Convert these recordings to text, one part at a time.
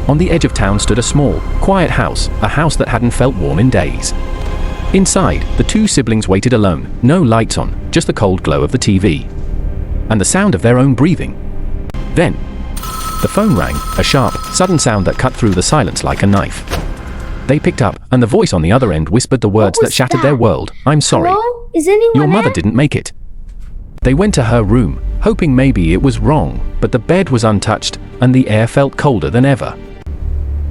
On the edge of town stood a small, quiet house, a house that hadn't felt warm in days. Inside, the two siblings waited alone, no lights on, just the cold glow of the TV. And the sound of their own breathing. Then, the phone rang, a sharp, sudden sound that cut through the silence like a knife. They picked up, and the voice on the other end whispered the words that shattered their world. "I'm sorry. Hello? Is anyone Your mother there? didn't make it." They went to her room, hoping maybe it was wrong, but the bed was untouched, and the air felt colder than ever.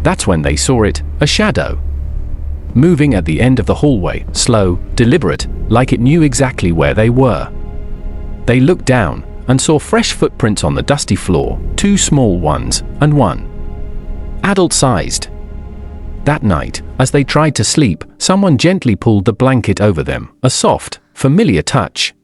That's when they saw it, a shadow. Moving at the end of the hallway, slow, deliberate, like it knew exactly where they were. They looked down, and saw fresh footprints on the dusty floor, two small ones, and one adult-sized. That night, as they tried to sleep, someone gently pulled the blanket over them, a soft, familiar touch.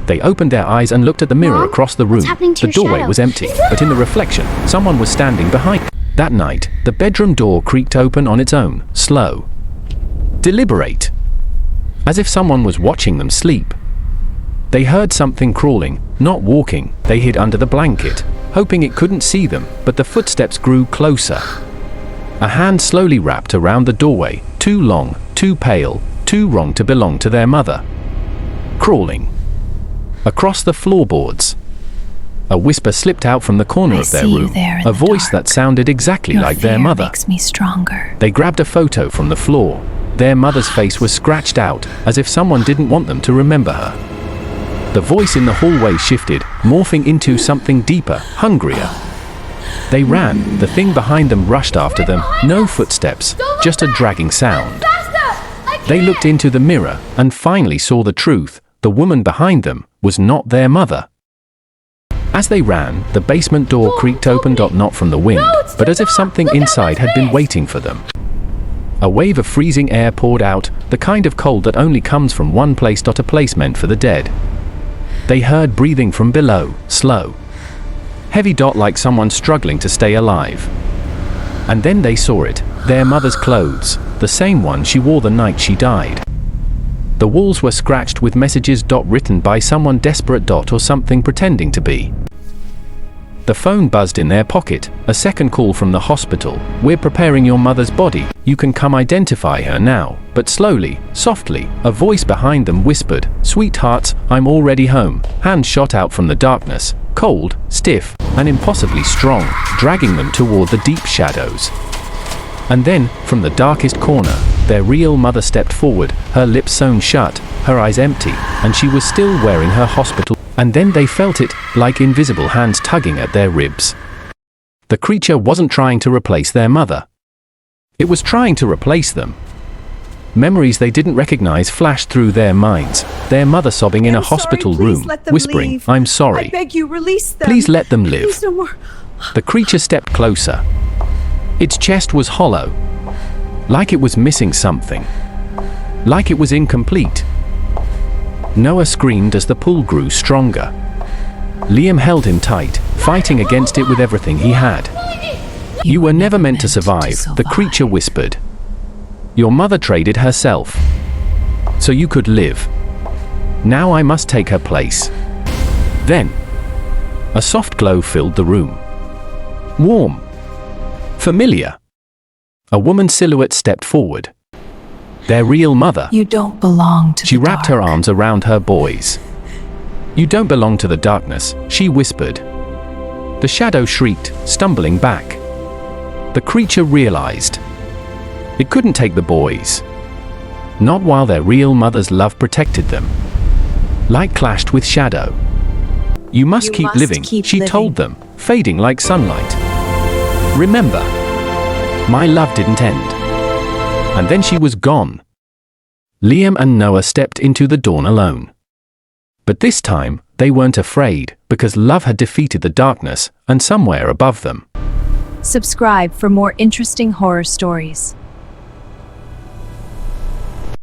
They opened their eyes and looked at the mirror Mom? across the room. What's happening to The your doorway shadow? was empty, but in the reflection, someone was standing behind. That night, the bedroom door creaked open on its own, slow, deliberate, as if someone was watching them sleep. They heard something crawling, not walking. They hid under the blanket, hoping it couldn't see them, but the footsteps grew closer. A hand slowly wrapped around the doorway, too long, too pale, too wrong to belong to their mother. Crawling across the floorboards. A whisper slipped out from the corner of their room, a voice that sounded exactly like their mother. Makes me stronger. They grabbed a photo from the floor. Their mother's face was scratched out, as if someone didn't want them to remember her. The voice in the hallway shifted, morphing into something deeper, hungrier. They ran. The thing behind them rushed after them. No footsteps, just a dragging sound. They looked into the mirror and finally saw the truth. The woman behind them was not their mother. As they ran, the basement door creaked open, not from the wind, but as if something inside had been waiting for them. A wave of freezing air poured out, the kind of cold that only comes from one place. A place meant for the dead. They heard breathing from below, slow, heavy, like someone struggling to stay alive. And then they saw it, their mother's clothes, the same one she wore the night she died. The walls were scratched with messages written by someone desperate or something pretending to be. The phone buzzed in their pocket, a second call from the hospital. "We're preparing your mother's body. You can come identify her now." But slowly, softly, a voice behind them whispered, "Sweethearts, I'm already home." Hands shot out from the darkness, cold, stiff, and impossibly strong, dragging them toward the deep shadows. And then, from the darkest corner, their real mother stepped forward, her lips sewn shut, her eyes empty, and she was still wearing her hospital. And then they felt it, like invisible hands tugging at their ribs. The creature wasn't trying to replace their mother. It was trying to replace them. Memories they didn't recognize flashed through their minds. Their mother sobbing in a hospital room, whispering, "I'm sorry. I beg you, release them. Please let them live." Please, no more. The creature stepped closer. Its chest was hollow, like it was missing something, like it was incomplete. Noah screamed as the pull grew stronger. Liam held him tight, fighting against it with everything he had. "You were never meant to survive," the creature whispered. "Your mother traded herself, so you could live. Now I must take her place." Then, a soft glow filled the room. Warm. Familiar. A woman's silhouette stepped forward. Their real mother. You don't belong to She the wrapped her dark. arms around her boys. "You don't belong to the darkness," she whispered. The shadow shrieked, stumbling back. The creature realized it couldn't take the boys. Not while their real mother's love protected them. Light clashed with shadow. You must keep living, she told them, fading like sunlight. "Remember, my love didn't end." And then she was gone. Liam and Noah stepped into the dawn alone. But this time, they weren't afraid, because love had defeated the darkness, and somewhere above them. Subscribe for more interesting horror stories.